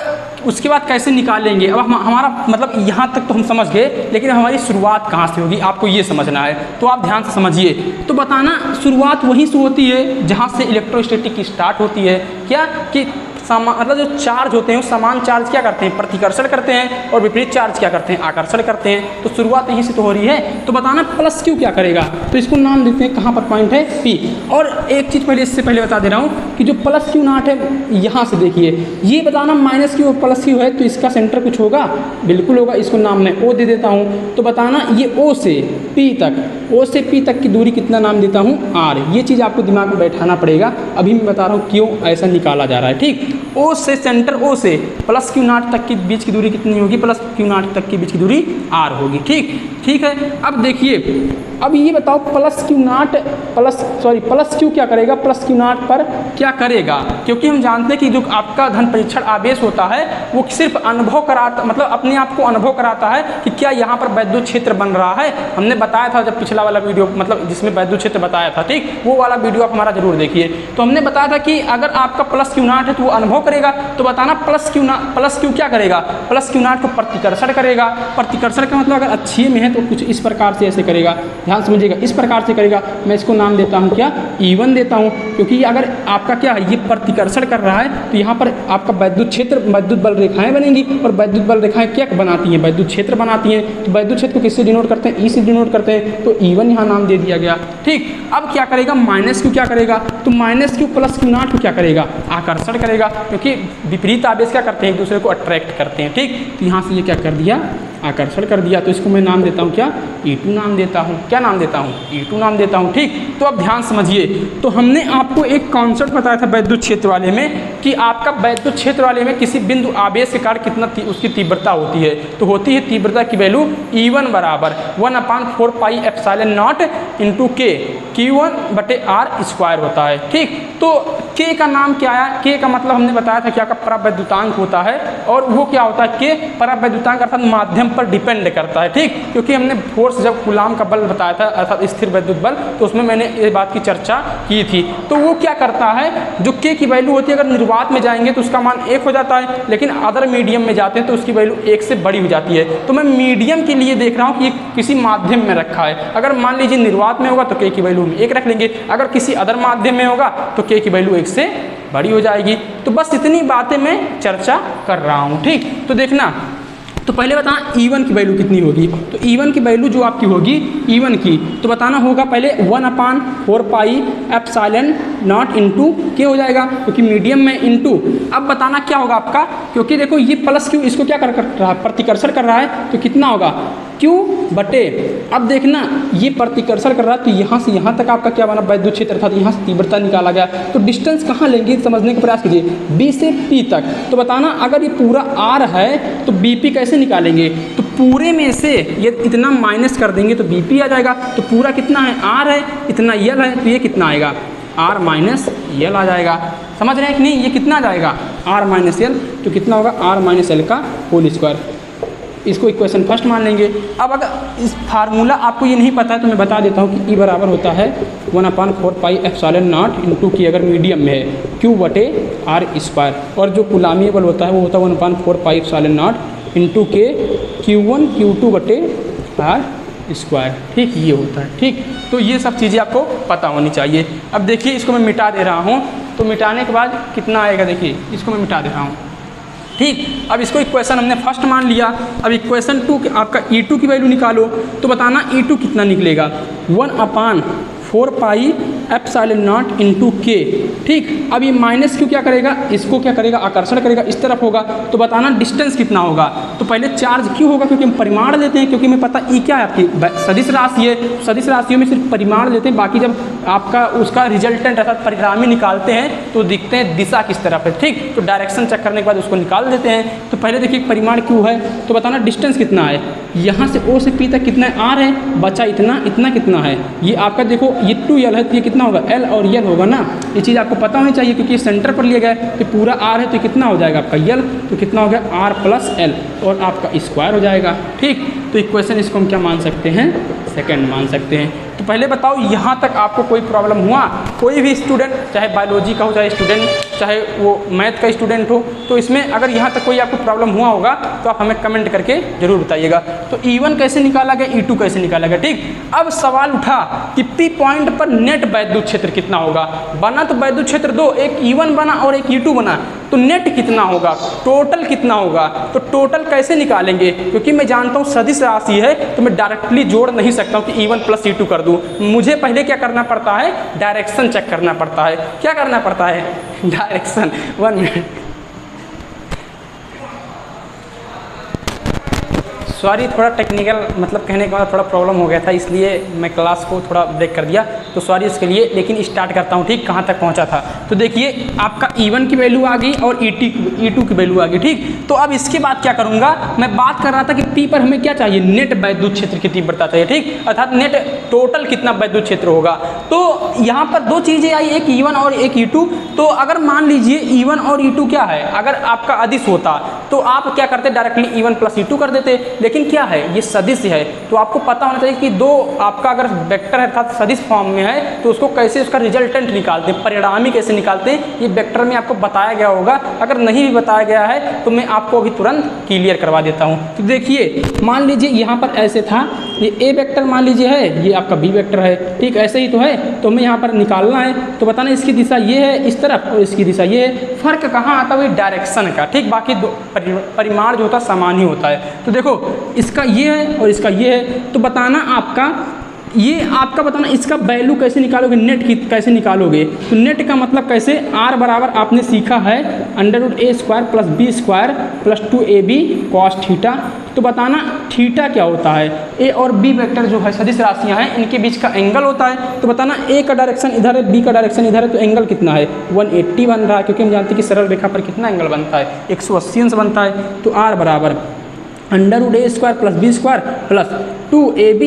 उसके बाद कैसे निकालेंगे, अब हमारा मतलब यहाँ तक तो हम समझ गए, लेकिन हमारी शुरुआत कहाँ से होगी आपको ये समझना है, तो आप ध्यान से समझिए। तो बताना शुरुआत वहीं से होती है जहाँ से इलेक्ट्रोस्टैटिक की स्टार्ट होती है। क्या कि मतलब जो चार्ज होते हैं वो समान चार्ज क्या करते हैं, प्रतिकर्षण करते हैं, और विपरीत चार्ज क्या करते हैं, आकर्षण करते हैं। तो शुरुआत यहीं से तो हो रही है। तो बताना प्लस क्यू क्या करेगा, तो इसको नाम देते हैं, कहाँ पर पॉइंट है, पी। और एक चीज़ पहले इससे पहले बता दे रहा हूँ कि जो प्लस क्यू नॉट है यहाँ से देखिए, ये बताना माइनस क्यू प्लस क्यू है, तो इसका सेंटर कुछ होगा, बिल्कुल होगा। इसको नाम मैं ओ दे देता हूँ। तो बताना ये ओ से पी तक, ओ से पी तक की दूरी कितना नाम देता हूँ, आर। ये चीज़ आपको दिमाग में बैठाना पड़ेगा, अभी मैं बता रहा हूँ क्यों ऐसा निकाला जा रहा है, ठीक। ओ से सेंटर ओ से प्लस क्यू नॉट तक की बीच की दूरी कितनी होगी, प्लस क्यू नॉट तक की बीच की दूरी आर होगी, ठीक है। अब देखिए, अब ये बताओ प्लस क्यू क्या करेगा, प्लस क्यू नॉट पर क्या करेगा, क्योंकि हम जानते हैं कि जो आपका धन परीक्षण आवेश होता है वो सिर्फ अनुभव कराता, मतलब अपने आप को अनुभव कराता है कि क्या यहाँ पर वैद्युत क्षेत्र बन रहा है। हमने बताया था जब पिछला वाला वीडियो, मतलब जिसमें वैद्युत क्षेत्र बताया था, ठीक, वो वाला वीडियो आप हमारा जरूर देखिए। तो हमने बताया था कि अगर आपका प्लस क्यू नॉट है तो वो अनुभव करेगा। तो बताना प्लस क्यू क्या करेगा, प्लस क्यू नॉट को प्रतिकर्षण करेगा। प्रतिकर्षण का मतलब अगर अच्छी में है तो कुछ इस प्रकार से ऐसे करेगा, ध्यान समझिएगा, इस प्रकार से करेगा। मैं इसको नाम देता हूँ क्या, E1 देता हूँ, क्योंकि अगर आपका क्या है, ये प्रतिकर्षण कर रहा है तो यहाँ पर आपका वैद्युत क्षेत्र, वैद्युत बल रेखाएं बनेंगी, और वैद्युत बल रेखाएं क्या बनाती हैं, वैद्युत क्षेत्र बनाती हैं। तो वैद्युत क्षेत्र को किससे डिनोट करते हैं, E से डिनोट करते हैं, तो E1 यहाँ नाम दे दिया गया, ठीक। अब क्या करेगा, माइनस क्यू क्या करेगा, तो minus Q plus Q not को क्या करेगा, आकर्षण करेगा, क्योंकि विपरीत आवेश क्या करते हैं, एक दूसरे को अट्रैक्ट करते हैं, ठीक। तो यहाँ से ये क्या कर दिया, आकर्षण कर दिया। तो इसको मैं नाम देता हूँ क्या, E2 नाम देता हूँ, क्या नाम देता हूँ, E2 नाम देता हूँ, ठीक। तो अब ध्यान समझिए, तो हमने आपको एक कॉन्सेप्ट बताया था वैद्युत क्षेत्र वाले में कि आपका वैद्युत क्षेत्र वाले में किसी बिंदु आवेश के कारण कितना उसकी तीव्रता होती है। तो होती है तीव्रता की वैल्यू E1 बराबर 1/4 पाई एप्सिलॉन नॉट इंटू के, Q1/R² होता है, ठीक। तो K का नाम क्या आया, K का मतलब हमने बताया था क्या का परावैद्युतांक होता है, और वो क्या होता है, K परावैद्युतांक अर्थात माध्यम पर डिपेंड करता है, ठीक। क्योंकि हमने फोर्स जब कूलाम का बल बताया था अर्थात स्थिर वैद्युत बल, तो उसमें मैंने ये बात की चर्चा की थी। तो वो क्या करता है, जो K की वैल्यू होती है, अगर निर्वात में जाएंगे तो उसका मान 1 हो जाता है, लेकिन अदर मीडियम में जाते हैं तो उसकी वैल्यू 1 से बड़ी हो जाती है। तो मैं मीडियम के लिए देख रहा हूँ कि ये किसी माध्यम में रखा है। अगर मान लीजिए निर्वात में होगा तो K की वैल्यू हम 1 रख लेंगे, अगर किसी अदर माध्यम में होगा तो K की वैल्यू 1 से बड़ी हो जाएगी। तो बस इतनी बातें मैं चर्चा कर रहा हूँ, ठीक। तो देखना, तो पहले बताना E1 की वैल्यू कितनी होगी। तो E1 की वैल्यू जो आपकी होगी E1 की, तो बताना होगा पहले 1/4 पाई एप्सिलॉन नॉट इंटू के हो जाएगा, क्योंकि मीडियम में इंटू। अब बताना क्या होगा आपका, क्योंकि देखो ये प्लस क्यू इसको क्या कर रहा है, प्रतिकर्षण कर रहा है, तो कितना होगा Q बटे, अब देखना ये प्रतिकर्षण कर रहा है तो यहाँ से यहाँ तक आपका क्या बना, वैद्युत क्षेत्र था, तो यहाँ से तीव्रता निकाला गया। तो डिस्टेंस कहाँ लेंगे समझने का प्रयास कीजिए, B से P तक। तो बताना अगर ये पूरा R है तो BP कैसे निकालेंगे, तो पूरे में से ये इतना माइनस कर देंगे तो BP आ जाएगा। तो पूरा कितना है, R है, इतना L है, तो ये कितना आएगा, R माइनस L आ जाएगा। समझ रहे हैं कि नहीं, ये कितना आ जाएगा, R माइनस L, तो कितना होगा, R माइनस L का होल स्क्वायर। इसको इक्वेशन फर्स्ट मान लेंगे। अब अगर इस फार्मूला आपको ये नहीं पता है तो मैं बता देता हूँ कि E बराबर होता है 1/4 पाई एप्सिलॉन नॉट इंटू की, अगर मीडियम में है Q/R², और जो कूलामी बल होता है वो होता है 1/4 पाई एप्सिलॉन नॉट इंटू के Q1 Q2/R², ठीक, ये होता है, ठीक। तो ये सब चीज़ें आपको पता होनी चाहिए। अब देखिए इसको मैं मिटा दे रहा हूँ, तो मिटाने के बाद कितना आएगा, देखिए इसको मैं मिटा दे रहा हूँ, ठीक। अब इसको इक्वेशन हमने फर्स्ट मान लिया। अब इक्वेशन 2 आपका E2 की वैल्यू निकालो, तो बताना E2 कितना निकलेगा, 1/4 पाई एप्सिलॉन नॉट इंटू के, ठीक। अब ये माइनस क्यू क्या करेगा, इसको क्या करेगा, आकर्षण करेगा, इस तरफ होगा। तो बताना डिस्टेंस कितना होगा, तो पहले चार्ज क्यों होगा, क्योंकि हम परिमाण लेते हैं, क्योंकि हमें पता E क्या है आपकी सदिश राशि है, सदिश राशियों में सिर्फ परिमाण लेते हैं, बाकी जब आपका उसका रिजल्टेंट अर्थात परिणामी निकालते हैं तो दिखते हैं दिशा किस तरफ है, ठीक। तो डायरेक्शन चेक करने के बाद उसको निकाल देते हैं। तो पहले देखिए परिमाण क्यों है, तो बताना डिस्टेंस कितना है, यहाँ से O से P तक कितना है, R है, बचा इतना, इतना कितना है, ये आपका देखो ये 2L है, तो ये कितना होगा, L और L होगा ना, ये चीज़ आपको पता होनी चाहिए, क्योंकि ये सेंटर पर लिया गया है। तो पूरा R है तो कितना हो जाएगा आपका L, तो कितना हो गया R + L, और आपका स्क्वायर हो जाएगा, ठीक। तो इक्वेशन इसको हम क्या मान सकते हैं, सेकंड मान सकते हैं। तो पहले बताओ यहाँ तक आपको कोई प्रॉब्लम हुआ? कोई भी स्टूडेंट, चाहे बायोलॉजी का हो, चाहे स्टूडेंट, चाहे वो मैथ का स्टूडेंट हो, तो इसमें अगर यहाँ तक कोई आपको प्रॉब्लम हुआ होगा तो आप हमें कमेंट करके जरूर बताइएगा। तो E1 कैसे निकाला गया, E2 कैसे निकाला गया, ठीक। अब सवाल उठा कि P पॉइंट पर नेट वैद्युत क्षेत्र कितना होगा। बना तो वैद्युत क्षेत्र दो, एक E1 बना और एक E2 बना, तो नेट कितना होगा, टोटल कितना होगा। तो टोटल कैसे निकालेंगे, क्योंकि मैं जानता हूँ सदिश राशि है तो मैं डायरेक्टली जोड़ नहीं सकता हूँ कि E1 प्लस E2 कर दूँ। मुझे पहले क्या करना पड़ता है, डायरेक्शन चेक करना पड़ता है। क्या करना पड़ता है, डायरेक्शन। 1 मिनट, सॉरी, थोड़ा टेक्निकल मतलब कहने के बाद थोड़ा प्रॉब्लम हो गया था, इसलिए मैं क्लास को थोड़ा ब्रेक कर दिया, तो सॉरी इसके लिए। लेकिन स्टार्ट करता हूँ, ठीक, कहाँ तक पहुँचा था। तो देखिए आपका E1 की वैल्यू आ गई और E2 की वैल्यू आ गई, ठीक। तो अब इसके बाद क्या करूँगा, मैं बात कर रहा था कि P पर हमें क्या चाहिए, नेट वैद्युत क्षेत्र की तीव्रता चाहिए, ठीक, अर्थात नेट टोटल कितना वैद्युत क्षेत्र होगा। तो यहाँ पर दो चीज़ें आई, एक E1 और एक E2। तो अगर मान लीजिए E1 और E2 क्या है, अगर आपका अदिश होता तो आप क्या करते, डायरेक्टली E1 प्लस E2 कर देते। लेकिन क्या है, ये सदिश है, तो आपको पता होना चाहिए कि दो आपका अगर वेक्टर है अर्थात सदिश फॉर्म में है तो उसको कैसे उसका रिजल्टेंट निकालते हैं, परिणामी कैसे निकालते हैं, ये वेक्टर में आपको बताया गया होगा। अगर नहीं भी बताया गया है तो मैं आपको अभी तुरंत क्लियर करवा देता हूँ। तो देखिए मान लीजिए यहाँ पर ऐसे था, ये ए वेक्टर मान लीजिए है, ये आपका बी वेक्टर है, ठीक, ऐसे ही तो है। तो हमें यहाँ पर निकालना है, तो बताना इसकी दिशा ये है इस तरफ और इसकी दिशा ये है। फर्क कहाँ आता है, डायरेक्शन का, ठीक, बाकी दो परिमाण जो होता है समान ही होता है। तो देखो इसका ये है और इसका ये है, तो बताना आपका ये आपका बताना इसका वैल्यू कैसे निकालोगे, नेट की कैसे निकालोगे। तो नेट का मतलब कैसे, R बराबर आपने सीखा है √a² plus b² plus 2ab cos theta. तो बताना थीटा क्या होता है, ए और बी वेक्टर जो है सदिश राशियां हैं इनके बीच का एंगल होता है। तो बताना ए का डायरेक्शन इधर है, बी का डायरेक्शन इधर है, तो एंगल कितना है 180 बन रहा है, क्योंकि हम जानते हैं कि सरल रेखा पर कितना एंगल बनता है 180 अंश बनता है। तो R बराबर √a² plus b² plus 2ab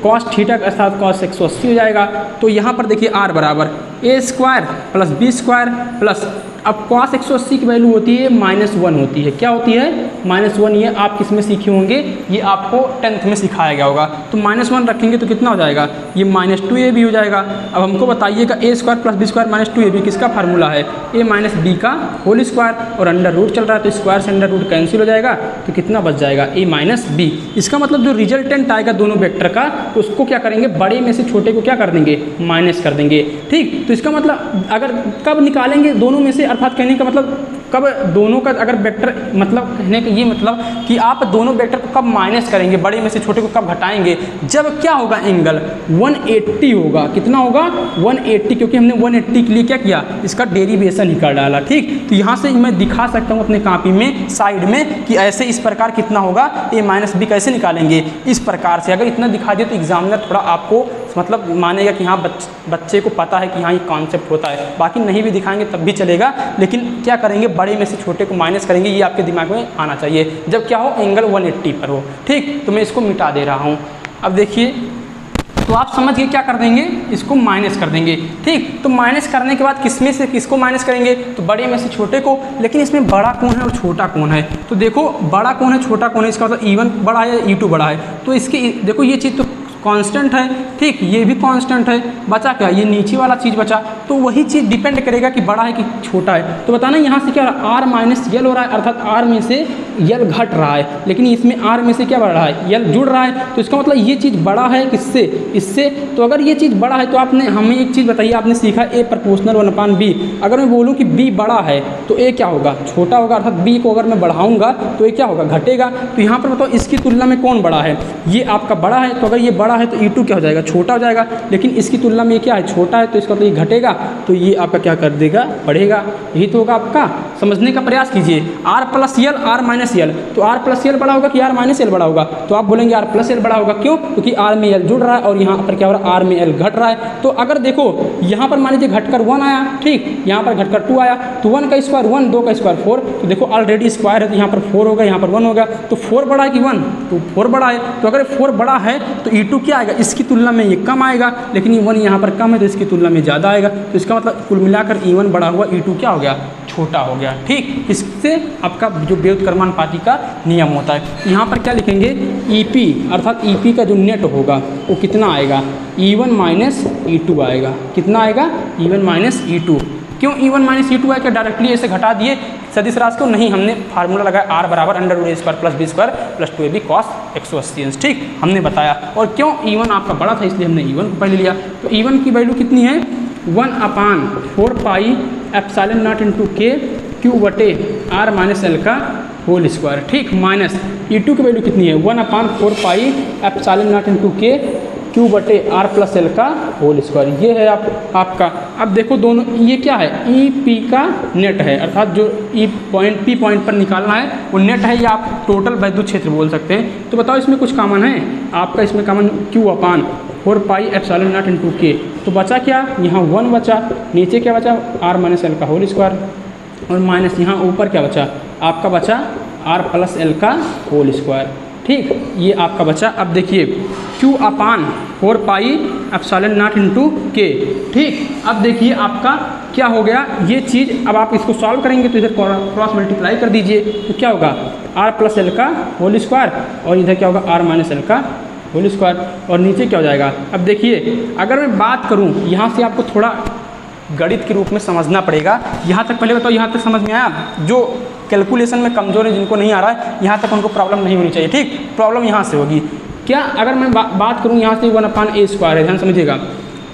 cos theta अर्थात cos 180 हो जाएगा। तो यहाँ पर देखिए R बराबर a² प्लस b² प्लस, अब cos 180 की वैल्यू होती है -1 होती है, क्या होती है -1। ये आप किस में सीखे होंगे, ये आपको 10th में सिखाया गया होगा। तो -1 रखेंगे तो कितना हो जाएगा, ये -2ab हो जाएगा। अब हमको बताइएगा a² प्लस b² -2ab किसका फार्मूला है, a माइनस बी का होल स्क्वायर, और अंडर रूट चल रहा है तो स्क्वायर से अंडर रूट कैंसिल हो जाएगा, तो कितना बच जाएगा a माइनस बी। इसका मतलब जो रिजल्टेंट आएगा दोनों वेक्टर का, तो उसको क्या करेंगे, बड़े में से छोटे को क्या कर देंगे, माइनस कर देंगे, ठीक। तो इसका मतलब अगर कब निकालेंगे दोनों में से, अर्थात कहने का मतलब कब दोनों का अगर वेक्टर, मतलब कहने का ये मतलब कि आप दोनों वेक्टर को कब माइनस करेंगे, बड़े में से छोटे को कब घटाएंगे, जब क्या होगा, एंगल 180 होगा। कितना होगा 180, क्योंकि हमने 180 के लिए क्या किया, इसका डेरिवेशन ही कर डाला, ठीक। तो यहाँ से मैं दिखा सकता हूँ अपने कॉपी में साइड में कि ऐसे इस प्रकार कितना होगा, a माइनस बी कैसे निकालेंगे, इस प्रकार से। अगर इतना दिखा दिया तो एग्जामिनर थोड़ा आपको मतलब मानेगा कि हाँ बच्चे को पता है कि हाँ ये कॉन्सेप्ट होता है। बाकी नहीं भी दिखाएंगे तब भी चलेगा, लेकिन क्या करेंगे, बड़े में से छोटे को माइनस करेंगे, ये आपके दिमाग में आना चाहिए जब क्या हो, एंगल 180 पर हो, ठीक। तो मैं इसको मिटा दे रहा हूँ। अब देखिए, तो आप समझ गए क्या कर देंगे, इसको माइनस कर देंगे, ठीक। तो माइनस करने के बाद किसमें से किसको माइनस करेंगे, तो बड़े में से छोटे को। लेकिन इसमें बड़ा कौन है और छोटा कौन है, तो देखो बड़ा कौन है छोटा कौन है, इसका मतलब E1 बड़ा है या E2 बड़ा है। तो इसकी देखो ये चीज़ तो कांस्टेंट है, ठीक, ये भी कांस्टेंट है, बचा क्या, ये नीचे वाला चीज़ बचा। तो वही चीज़ डिपेंड करेगा कि बड़ा है कि छोटा है। तो बताना यहाँ से क्या हो रहा है, R माइनस यल हो रहा है, अर्थात R में से यल घट रहा है, लेकिन इसमें R में से क्या बढ़ रहा है, यल जुड़ रहा है। तो इसका मतलब ये चीज़ बड़ा है किससे, इससे। तो अगर ये चीज़ बड़ा है तो आपने हमें एक चीज़ बताइए, आपने सीखा A प्रोपोर्शनल 1/b। अगर मैं बोलूँ कि B बड़ा है तो A क्या होगा, छोटा होगा, अर्थात B को अगर मैं बढ़ाऊँगा तो ये क्या होगा, घटेगा। तो यहाँ पर बताओ इसकी तुलना में कौन बड़ा है, ये आपका बड़ा है। तो अगर ये बड़ा है तो E2 क्या हो जाएगा, छोटा हो जाएगा। लेकिन इसकी तुलना में ये क्या है, छोटा है, तो इसका मतलब ये घटेगा, तो ये आपका क्या कर देगा, बढ़ेगा। यही तो होगा आपका, समझने का प्रयास कीजिए। R plus L, R minus L, तो R प्लस यल बड़ा होगा कि R माइनस यल बड़ा होगा, तो आप बोलेंगे R प्लस यल बड़ा होगा। क्यों, क्योंकि R में यल जुड़ रहा है और यहाँ पर क्या हो रहा है, R में यल घट रहा है। तो अगर देखो यहाँ पर मान लीजिए घटकर 1 आया, ठीक, यहाँ पर घटकर 2 आया, तो 1 का स्क्वायर 1, 2 का स्क्वायर 4। तो देखो ऑलरेडी स्क्वायर है, तो यहाँ पर 4 होगा, यहाँ पर 1 होगा, तो 4 बड़ा है कि 1, तो 4 बड़ा है। तो अगर 4 बड़ा है तो E2 E2 क्या आएगा, इसकी तुलना में ये कम आएगा, लेकिन E1 यहाँ पर कम है तो इसकी तुलना में ज़्यादा आएगा। तो इसका मतलब कुल मिलाकर E1 बड़ा हुआ, E2 क्या हो गया, छोटा हो गया। ठीक, इससे आपका जो व्युत्क्रमानुपाती का नियम होता है। यहाँ पर क्या लिखेंगे, EP अर्थात EP का जो नेट होगा वो कितना आएगा, E1 माइनस E2 आएगा। कितना आएगा, E1 माइनस E2। क्यों E1 माइनस E2 है, क्या डायरेक्टली ऐसे घटा दिए सदिश राशि को, नहीं, हमने फार्मूला लगाया R बराबर √a² plus b² plus 2ab cos 180 अंश। ठीक, हमने बताया। और क्यों E1 आपका बड़ा था इसलिए हमने E1 को पहले लिया। तो E1 की वैल्यू कितनी है, 1/4 पाई एप्सिलॉन नॉट इंटू के क्यू बटे R माइनस एल का होल स्क्वायर। ठीक, माइनस E2 की वैल्यू कितनी है, 1/4 पाई एप्सिलॉन नॉट इंटू के क्यू बटे R प्लस एल का होल स्क्वायर। ये है आपका। अब देखो दोनों, ये क्या है, EP का नेट है, अर्थात जो P पॉइंट पर निकालना है वो नेट है, या आप टोटल वैद्युत क्षेत्र बोल सकते हैं। तो बताओ इसमें कुछ कॉमन है आपका, इसमें common Q/4 pi epsilon not into के। तो बचा क्या, यहाँ 1 बचा, नीचे क्या बचा, R माइनस एल का होल स्क्वायर, और माइनस यहाँ ऊपर क्या बचा, आपका बचा R प्लस एल का होल स्क्वायर। ठीक, ये आपका बचा। अब देखिए Q/4 pi epsilon not into के। ठीक, अब देखिए आपका क्या हो गया ये चीज़। अब आप इसको सॉल्व करेंगे तो इधर क्रॉस मल्टीप्लाई कर दीजिए, तो क्या होगा, R प्लस एल का होल स्क्वायर, और इधर क्या होगा, R माइनस एल का होल स्क्वायर, और नीचे क्या हो जाएगा। अब देखिए अगर मैं बात करूँ, यहाँ से आपको थोड़ा गणित के रूप में समझना पड़ेगा। यहाँ तक पहले बताओ, यहाँ तक समझ में आया? जो कैलकुलेशन में कमज़ोर है, जिनको नहीं आ रहा है, यहाँ तक उनको प्रॉब्लम नहीं होनी चाहिए। ठीक, प्रॉब्लम यहाँ से होगी क्या, अगर मैं बात करूँ यहाँ से 1/a² है, ध्यान समझिएगा,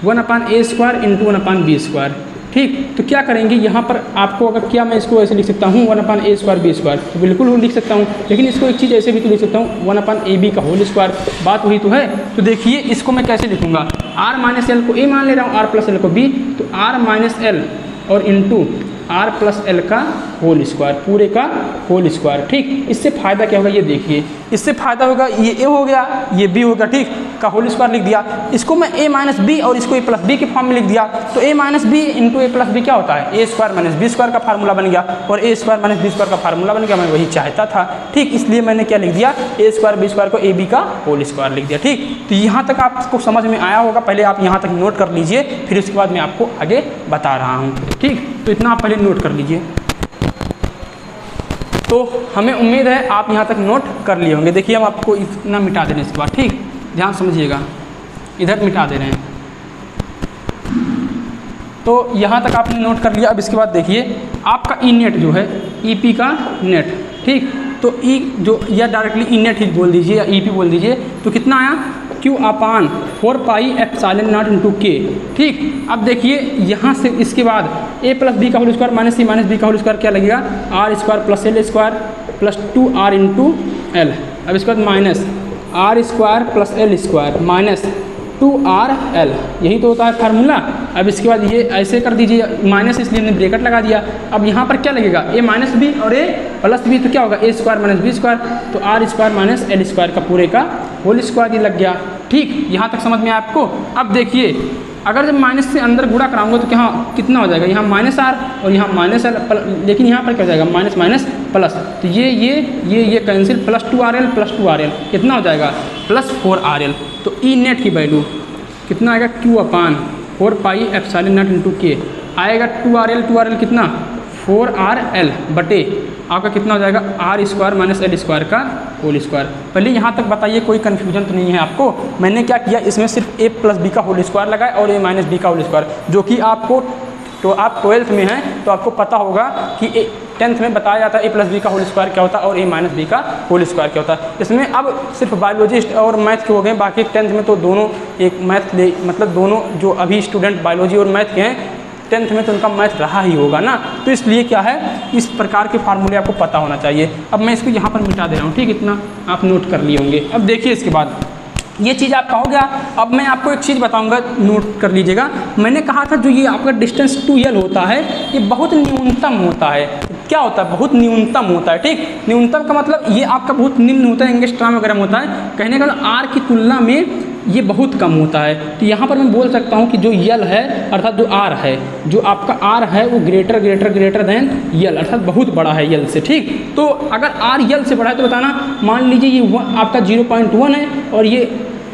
1/a² इंटू 1/b²। ठीक, तो क्या करेंगे यहाँ पर आपको, अगर क्या मैं इसको ऐसे लिख सकता हूँ 1/a² b², तो बिल्कुल लिख सकता हूँ, लेकिन इसको एक चीज़ ऐसे भी तो लिख सकता हूँ 1/ab का होल स्क्वायर। बात वही तो है। तो देखिए इसको मैं कैसे लिखूँगा, R माइनस एल को A मान ले रहा हूँ, R प्लस एल को B, तो R माइनस एल और इंटू R प्लस एल का होल स्क्वायर, पूरे का होल स्क्वायर। ठीक, इससे फ़ायदा क्या होगा ये देखिए, इससे फ़ायदा होगा ये A हो गया, ये B होगा, ठीक, का होल स्क्वायर लिख दिया। इसको मैं A माइनस बी और इसको A प्लस बी के फॉर्म में लिख दिया, तो A minus B into A plus B क्या होता है, A² माइनस B² का फार्मूला बन गया, और A² माइनस B² का फार्मूला बन गया। मैं वही चाहता था। ठीक, इसलिए मैंने क्या लिख दिया, A² B² को AB का होल स्क्वायर लिख दिया। ठीक, तो यहाँ तक आपको समझ में आया होगा। पहले आप यहाँ तक नोट कर लीजिए, फिर उसके बाद मैं आपको आगे बता रहा हूँ। ठीक, तो इतना आप पहले नोट कर लीजिए। तो हमें उम्मीद है आप यहाँ तक नोट कर लिए होंगे। देखिए हम आपको इतना मिटा दे रहे हैं इसके बाद। ठीक, ध्यान समझिएगा, इधर मिटा दे रहे हैं। तो यहाँ तक आपने नोट कर लिया। अब इसके बाद देखिए आपका ई नेट जो है, EP का नेट। ठीक, तो E जो, या डायरेक्टली ई नेट ही बोल दीजिए या EP बोल दीजिए, तो कितना आया, Q/4 pi epsilon not into के। ठीक, अब देखिए यहाँ से इसके बाद A प्लस बी का whole square minus C minus B का होल स्क्वायर क्या लगेगा, R² plus L² plus 2R into L। अब इसके बाद minus R² plus L² minus 2RL, यही तो होता है फार्मूला। अब इसके बाद ये ऐसे कर दीजिए, माइनस इसलिए हमने ब्रैकेट लगा दिया। अब यहाँ पर क्या लगेगा, A माइनस बी और A प्लस बी, तो क्या होगा, A² माइनस B², तो R² माइनस L² का पूरे का होल स्क्वायर ये लग गया। ठीक, यहाँ तक समझ में आया आपको। अब देखिए अगर जब माइनस से अंदर गुणा कराऊंगा तो क्या कितना हो जाएगा, यहाँ -R और यहाँ -L, लेकिन यहाँ पर क्या हो जाएगा, माइनस माइनस प्लस, तो ये cancel, plus 2RL plus 2RL कितना हो जाएगा, प्लस 4RL। तो ई नेट की वैल्यू कितना आएगा, Q/4 pi epsilon not into के आएगा 2RL कितना, 4RL बटे आपका कितना हो जाएगा, R² माइनस L² का होल स्क्वायर। पहले यहाँ तक बताइए कोई कन्फ्यूजन तो नहीं है आपको। मैंने क्या किया, इसमें सिर्फ A प्लस बी का होल स्क्वायर लगाए और A माइनस बी का होल स्क्वायर, जो कि आपको, तो आप 12th में हैं तो आपको पता होगा कि 10th में बताया जाता है A प्लस बी का होल स्क्वायर क्या होता है और A माइनस बी का होल स्क्वायर क्या होता है। इसमें अब सिर्फ बायोलॉजिस्ट और मैथ के हो गए, बाकी 10th में तो दोनों एक मैथ मतलब दोनों जो अभी स्टूडेंट बायोलॉजी और मैथ के हैं 10th में तो उनका मैथ रहा ही होगा ना, तो इसलिए क्या है, इस प्रकार के फार्मूले आपको पता होना चाहिए। अब मैं इसको यहाँ पर मिटा दे रहा हूँ। ठीक, इतना आप नोट कर लिए होंगे। अब देखिए इसके बाद ये चीज़ आपका हो गया। अब मैं आपको एक चीज़ बताऊंगा, नोट कर लीजिएगा। मैंने कहा था जो ये आपका डिस्टेंस 2L होता है ये बहुत न्यूनतम होता है। क्या होता है, बहुत न्यूनतम होता है। ठीक, न्यूनतम का मतलब ये आपका बहुत निम्न होता है, एंगस्ट्रॉम वगैरह में होता है। कहने का R की तुलना में ये बहुत कम होता है। तो यहाँ पर मैं बोल सकता हूँ कि जो L है अर्थात जो R है, जो आपका R है वो ग्रेटर देन L, अर्थात बहुत बड़ा है L से। ठीक, तो अगर R L से बड़ा है तो बताना, मान लीजिए ये आपका 0.1 है और ये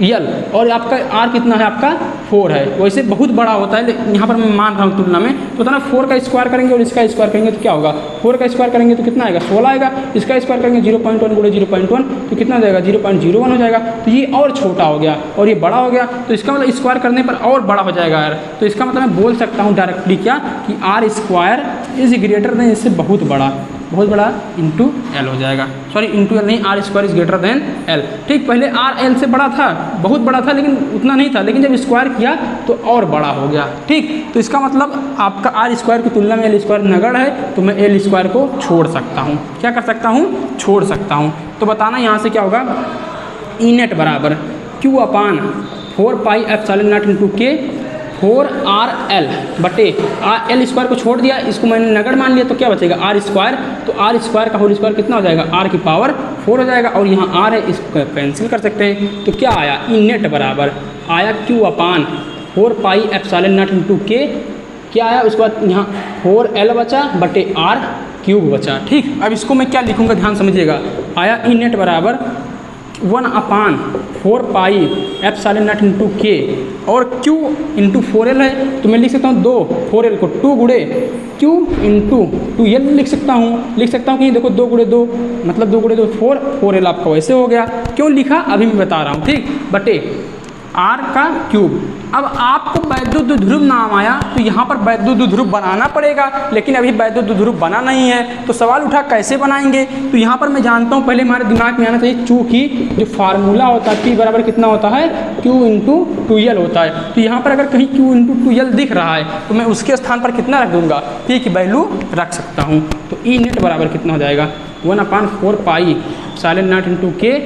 यल, और आपका आर कितना है, आपका 4 है। वैसे बहुत बड़ा होता है, यहाँ पर मैं मान रहा हूँ तुलना में, तो था ना 4 का स्क्वायर करेंगे और इसका स्क्वायर करेंगे तो क्या होगा, 4 का स्क्वायर करेंगे तो कितना आएगा, 16 आएगा। इसका स्क्वायर करेंगे 0.1 गुणे 0.1 तो कितना हो जाएगा, 0.01 हो जाएगा। तो ये और छोटा हो गया और ये बड़ा हो गया, तो इसका मतलब स्क्वायर करने पर और बड़ा हो जाएगा यार। तो इसका मतलब मैं बोल सकता हूँ डायरेक्टली क्या, कि R square is greater than, इससे बहुत बड़ा इंटू एल हो जाएगा। सॉरी इंटू एल नहीं, R square is greater than L. ठीक, पहले आर एल से बड़ा था, बहुत बड़ा था, लेकिन उतना नहीं था, लेकिन जब स्क्वायर किया तो और बड़ा हो गया। ठीक, तो इसका मतलब आपका आर स्क्वायर की तुलना में एल स्क्वायर नगण्य है, तो मैं एल स्क्वायर को छोड़ सकता हूँ। क्या कर सकता हूँ, छोड़ सकता हूँ। तो बताना यहाँ से क्या होगा, ई नेट बराबर Q upon 4 pi epsilon not into के 4 आर एल बटे एल स्क्वायर को छोड़ दिया, इसको मैंने नगण्य मान लिया, तो क्या बचेगा, आर स्क्वायर। तो आर स्क्वायर का होल स्क्वायर कितना हो जाएगा, आर की पावर 4 हो जाएगा, और यहाँ आर है, इसको कैंसिल कर सकते हैं। तो क्या आया, ई नेट बराबर आया Q upon 4 pi epsilon not into के, क्या आया, उसके बाद यहाँ 4 एल बचा बटे आर क्यूब बचा। ठीक, अब इसको मैं क्या लिखूँगा, ध्यान समझिएगा। आया ई नेट बराबर 1 अपान 4 पाई एप्सिलॉन नॉट इंटू के, और Q इंटू 4L है, तो मैं लिख सकता हूँ 2 4L को 2 गुणे Q इंटू 2L लिख सकता हूँ कि देखो 2 गुणे 2 मतलब 2 गुणे 2 4L आपका वैसे हो गया। क्यों लिखा अभी मैं बता रहा हूँ। ठीक, बटे आर का क्यूब। अब आपको वैद्युत द्विध्रुव नाम आया, तो यहाँ पर वैद्युत द्विध्रुव बनाना पड़ेगा, लेकिन अभी वैद्युत द्विध्रुव बना नहीं है, तो सवाल उठा कैसे बनाएंगे। तो यहाँ पर मैं जानता हूँ, पहले हमारे दिमाग में आना चाहिए, चूँकि जो फार्मूला होता है P बराबर कितना होता है, Q इंटू 2L होता है। तो यहाँ पर अगर कहीं Q इंटू 2L दिख रहा है, तो मैं उसके स्थान पर कितना रख दूंगा, P की वैल्यू रख सकता हूँ। तो ई नेट बराबर कितना हो जाएगा, 1/4 पाई एप्सिलॉन नॉट इंटू के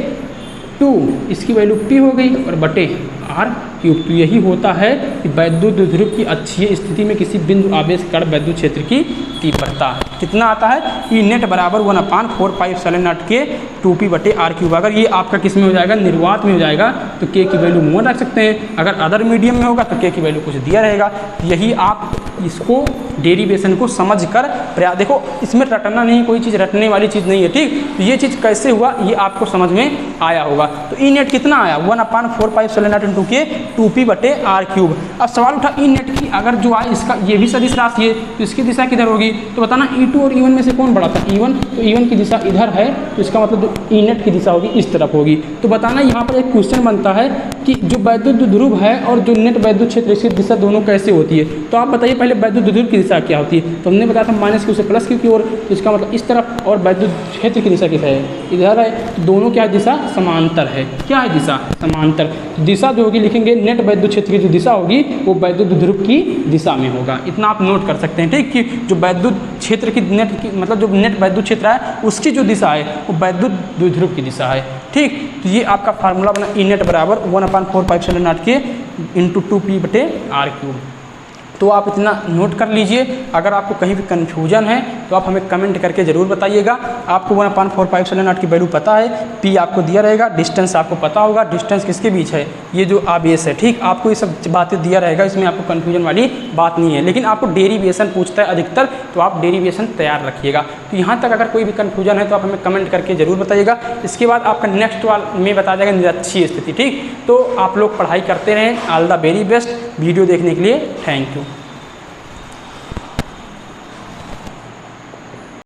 2, इसकी वैल्यू P हो गई, और बटे आर क्यूब। तो यही होता है कि वैद्युत द्विध्रुव की अक्षीय स्थिति में किसी बिंदु आवेश के कारण वैद्युत क्षेत्र की तीव्रता कितना आता है, ई नेट बराबर 1/4 पाई एप्सिलॉन नॉट के 2P बटे आर क्यूब। अगर ये आपका किस में हो जाएगा, निर्वात में हो जाएगा, तो के की वैल्यू 1 रख सकते हैं। अगर अदर मीडियम में होगा तो के की वैल्यू कुछ दिया रहेगा। यही आप इसको डेरिवेशन को समझ कर देखो, इसमें रटना नहीं, कोई चीज़ रटने वाली चीज़ नहीं है। ठीक, तो ये चीज़ कैसे हुआ ये आपको समझ में आया होगा। तो ई नेट कितना आया, 1/4 पाई एप्सिलॉन नॉट इंटू के 2P बटे आर क्यूब। अब सवाल उठा ई नेट की, अगर जो आए इसका ये भी सदिश राशि है, तो इसकी दिशा किधर होगी, तो बताना E2 और E1 में से कौन बड़ा था, E1। तो E1 की दिशा इधर है, तो इसका मतलब ई नेट की दिशा होगी इस तरफ होगी। तो बताना यहाँ पर एक क्वेश्चन बनता है कि जो वैद्युत द्विध्रुव है और जो नेट वैद्युत क्षेत्र, इसकी दिशा दोनों कैसे होती है। तो आप बताइए पहले वैद्युत द्विध्रुव की दिशा क्या होती है। तो हमने बताया था -Q से +Q की ओर, तो इसका मतलब इस तरफ, और वैद्युत क्षेत्र की दिशा किधर है, इधर है। तो दोनों क्या दिशा समांतर है, क्या है दिशा समांतर। दिशा जो होगी लिखेंगे, नेट वैद्युत क्षेत्र की जो दिशा होगी वो वैद्युत द्विध्रुव की दिशा में होगा। इतना आप नोट कर सकते हैं। ठीक, कि जो वैद्युत क्षेत्र की नेट की मतलब जो नेट वैद्युत क्षेत्र है उसकी जो दिशा है वो वैद्युत द्विध्रुव की दिशा है। ठीक, तो ये आपका फार्मूला बना, ई नेट बराबर 1/4 पाई एप्सिलॉन नॉट के इंटू 2P बटे आर क्यूब। तो आप इतना नोट कर लीजिए। अगर आपको कहीं भी कन्फ्यूजन है तो आप हमें कमेंट करके ज़रूर बताइएगा। आपको 1/4 पाई एप्सिलॉन नॉट की वैल्यू पता है, P आपको दिया रहेगा, डिस्टेंस आपको पता होगा, डिस्टेंस किसके बीच है, ये जो आवेश है। ठीक, आपको ये सब बातें दिया रहेगा, इसमें आपको कन्फ्यूजन वाली बात नहीं है। लेकिन आपको डेरिवेशन पूछता है अधिकतर, तो आप डेरिवेशन तैयार रखिएगा। तो यहाँ तक अगर कोई भी कन्फ्यूजन है तो आप हमें कमेंट करके ज़रूर बताइएगा। इसके बाद आपका नेक्स्ट वाला में बता जाएगा निरक्षीय स्थिति। ठीक, तो आप लोग पढ़ाई करते रहें। All the very best. Video देखने के लिए थैंक यू।